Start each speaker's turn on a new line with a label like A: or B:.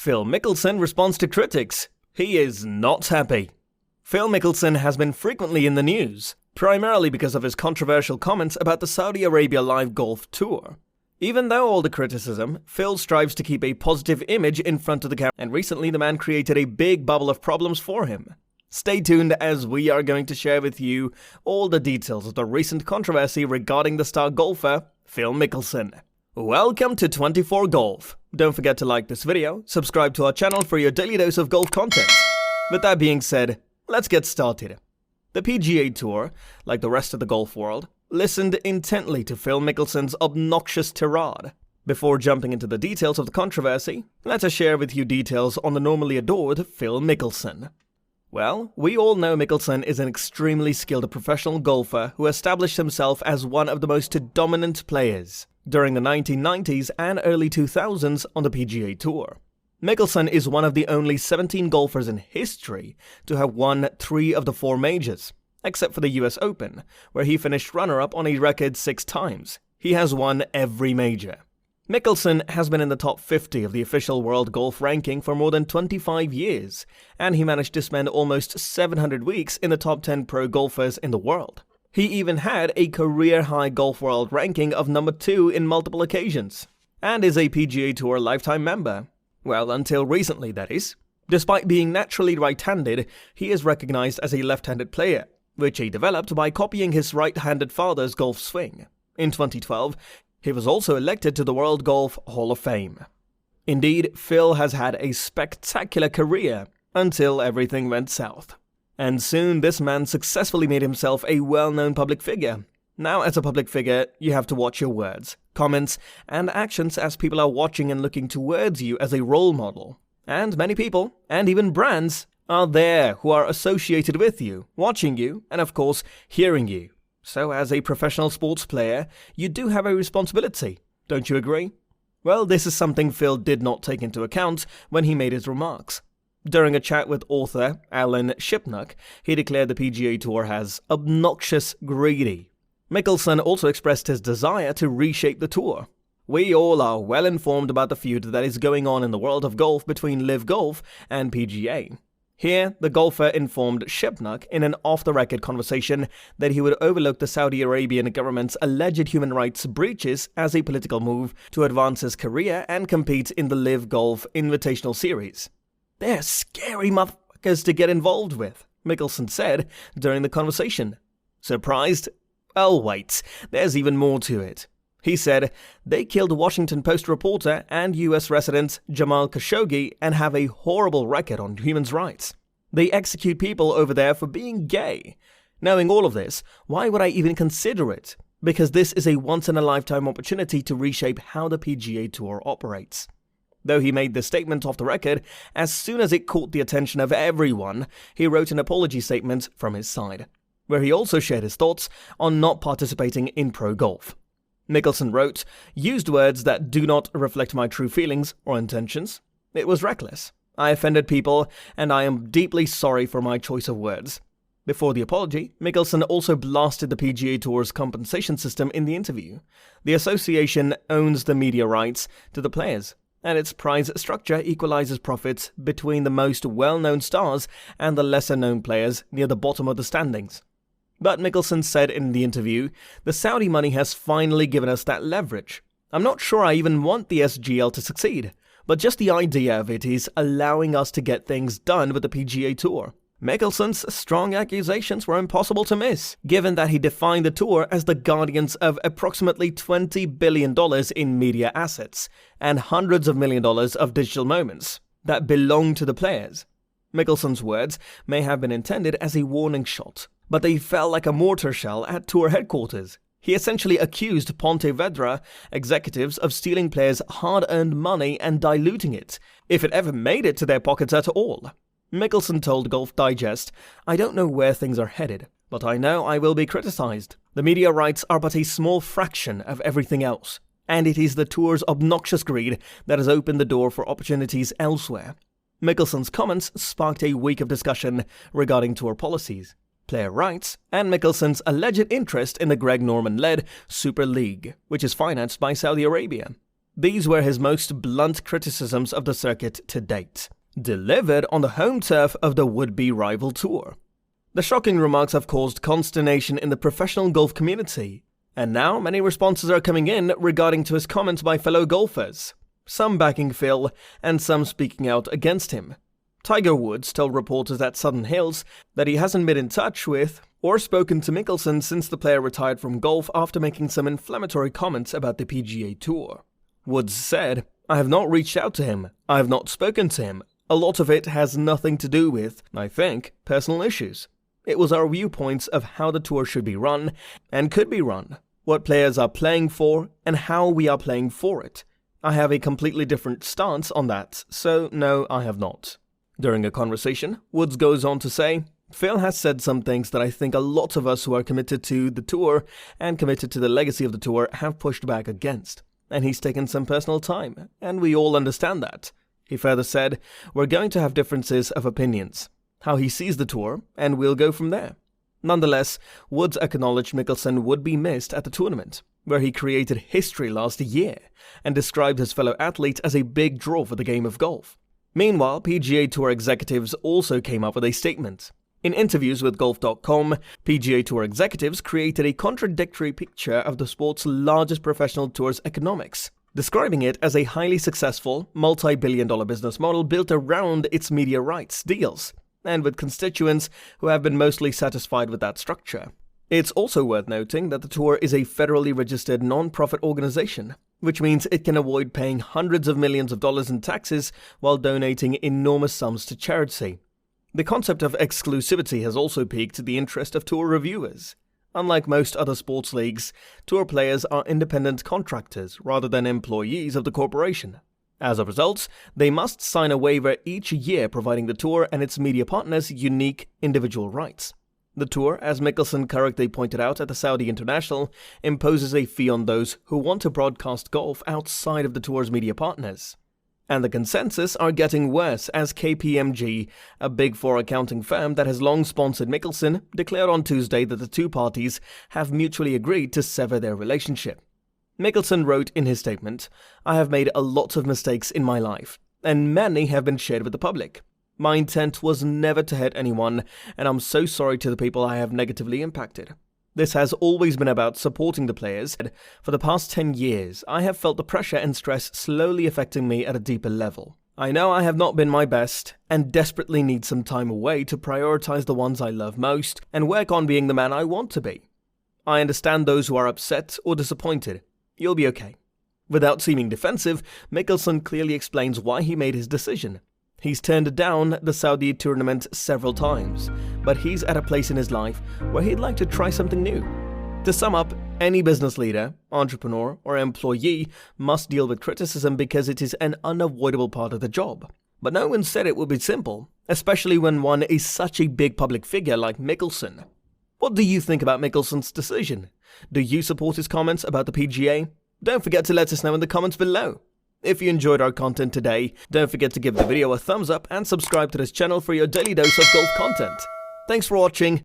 A: Phil Mickelson responds to critics. He is not happy. Phil Mickelson has been frequently in the news, primarily because of his controversial comments about the Saudi Arabia LIV Golf Tour. Even though all the criticism, Phil strives to keep a positive image in front of the camera, and recently the man created a big bubble of problems for him. Stay tuned as we are going to share with you all the details of the recent controversy regarding the star golfer, Phil Mickelson. Welcome to 24 Golf. Don't forget to like this video, subscribe to our channel for your daily dose of golf content. With that being said, let's get started. The PGA Tour, like the rest of the golf world, listened intently to Phil Mickelson's obnoxious tirade. Before jumping into the details of the controversy, let us share with you details on the normally adored Phil Mickelson. Well, we all know Mickelson is an extremely skilled professional golfer who established himself as one of the most dominant players during the 1990s and early 2000s on the PGA Tour. Mickelson is one of the only 17 golfers in history to have won 3 of the 4 majors, except for the US Open, where he finished runner-up on a record 6 times. He has won every major. Mickelson has been in the top 50 of the official world golf ranking for more than 25 years, and he managed to spend almost 700 weeks in the top 10 pro golfers in the world. He even had a career-high golf world ranking of number 2 in multiple occasions, and is a PGA Tour lifetime member. Well, until recently, that is. Despite being naturally right-handed, he is recognized as a left-handed player, which he developed by copying his right-handed father's golf swing. In 2012, he was also elected to the World Golf Hall of Fame. Indeed, Phil has had a spectacular career until everything went south. And soon this man successfully made himself a well-known public figure. Now, as a public figure, you have to watch your words, comments, and actions as people are watching and looking towards you as a role model. And many people, and even brands, are there who are associated with you, watching you, and of course, hearing you. So as a professional sports player, you do have a responsibility, don't you agree? Well, this is something Phil did not take into account when he made his remarks. During a chat with author Alan Shipnuck, he declared the PGA Tour as obnoxious greedy. Mickelson also expressed his desire to reshape the tour. We all are well informed about the feud that is going on in the world of golf between LIV Golf and PGA. Here, the golfer informed Shipnuck in an off-the-record conversation that he would overlook the Saudi Arabian government's alleged human rights breaches as a political move to advance his career and compete in the LIV Golf Invitational Series. They're scary motherfuckers to get involved with, Mickelson said during the conversation. Surprised? Oh wait, there's even more to it. He said, they killed Washington Post reporter and US resident Jamal Khashoggi and have a horrible record on human rights. They execute people over there for being gay. Knowing all of this, why would I even consider it? Because this is a once-in-a-lifetime opportunity to reshape how the PGA Tour operates. Though he made this statement off the record, as soon as it caught the attention of everyone, he wrote an apology statement from his side, where he also shared his thoughts on not participating in pro golf. Mickelson wrote, "Used words that do not reflect my true feelings or intentions. It was reckless. I offended people, and I am deeply sorry for my choice of words." Before the apology, Mickelson also blasted the PGA Tour's compensation system in the interview. The association owns the media rights to the players, and its prize structure equalizes profits between the most well-known stars and the lesser-known players near the bottom of the standings. But Mickelson said in the interview, "The Saudi money has finally given us that leverage. I'm not sure I even want the SGL to succeed, but just the idea of it is allowing us to get things done with the PGA Tour." Mickelson's strong accusations were impossible to miss, given that he defined the tour as the guardians of approximately $20 billion in media assets and hundreds of millions of dollars of digital moments that belong to the players. Mickelson's words may have been intended as a warning shot, but they fell like a mortar shell at tour headquarters. He essentially accused Ponte Vedra executives of stealing players' hard-earned money and diluting it, if it ever made it to their pockets at all. Mickelson told Golf Digest, "I don't know where things are headed, but I know I will be criticized. The media rights are but a small fraction of everything else, and it is the tour's obnoxious greed that has opened the door for opportunities elsewhere." Mickelson's comments sparked a week of discussion regarding tour policies, player rights, and Mickelson's alleged interest in the Greg Norman-led Super League, which is financed by Saudi Arabia. These were his most blunt criticisms of the circuit to date, delivered on the home turf of the would-be rival tour. The shocking remarks have caused consternation in the professional golf community, and now many responses are coming in regarding to his comments by fellow golfers, some backing Phil and some speaking out against him. Tiger Woods told reporters at Southern Hills that he hasn't been in touch with or spoken to Mickelson since the player retired from golf after making some inflammatory comments about the PGA Tour. Woods said, "I have not reached out to him, I have not spoken to him. A lot of it has nothing to do with, I think, personal issues. It was our viewpoints of how the tour should be run and could be run, what players are playing for, and how we are playing for it. I have a completely different stance on that, so no, I have not." During a conversation, Woods goes on to say, "Phil has said some things that I think a lot of us who are committed to the tour and committed to the legacy of the tour have pushed back against, and he's taken some personal time, and we all understand that." He further said, "We're going to have differences of opinions, how he sees the tour, and we'll go from there." Nonetheless, Woods acknowledged Mickelson would be missed at the tournament, where he created history last year, and described his fellow athletes as a big draw for the game of golf. Meanwhile, PGA Tour executives also came up with a statement. In interviews with Golf.com, PGA Tour executives created a contradictory picture of the sport's largest professional tour's economics, describing it as a highly successful, multi-billion-dollar business model built around its media rights deals, and with constituents who have been mostly satisfied with that structure. It's also worth noting that the tour is a federally registered non-profit organization, which means it can avoid paying hundreds of millions of dollars in taxes while donating enormous sums to charity. The concept of exclusivity has also piqued the interest of tour reviewers. Unlike most other sports leagues, tour players are independent contractors rather than employees of the corporation. As a result, they must sign a waiver each year providing the tour and its media partners unique individual rights. The tour, as Mickelson correctly pointed out at the Saudi International, imposes a fee on those who want to broadcast golf outside of the tour's media partners. And the consensus are getting worse as KPMG, a Big Four accounting firm that has long sponsored Mickelson, declared on Tuesday that the two parties have mutually agreed to sever their relationship. Mickelson wrote in his statement, "I have made a lot of mistakes in my life, and many have been shared with the public. My intent was never to hurt anyone, and I'm so sorry to the people I have negatively impacted. This has always been about supporting the players. For the past 10 years, I have felt the pressure and stress slowly affecting me at a deeper level. I know I have not been my best, and desperately need some time away to prioritize the ones I love most and work on being the man I want to be. I understand those who are upset or disappointed. You'll be okay." Without seeming defensive, Mickelson clearly explains why he made his decision. He's turned down the Saudi tournament several times, but he's at a place in his life where he'd like to try something new. To sum up, any business leader, entrepreneur, or employee must deal with criticism because it is an unavoidable part of the job. But no one said it would be simple, especially when one is such a big public figure like Mickelson. What do you think about Mickelson's decision? Do you support his comments about the PGA? Don't forget to let us know in the comments below. If you enjoyed our content today, don't forget to give the video a thumbs up and subscribe to this channel for your daily dose of golf content. Thanks for watching.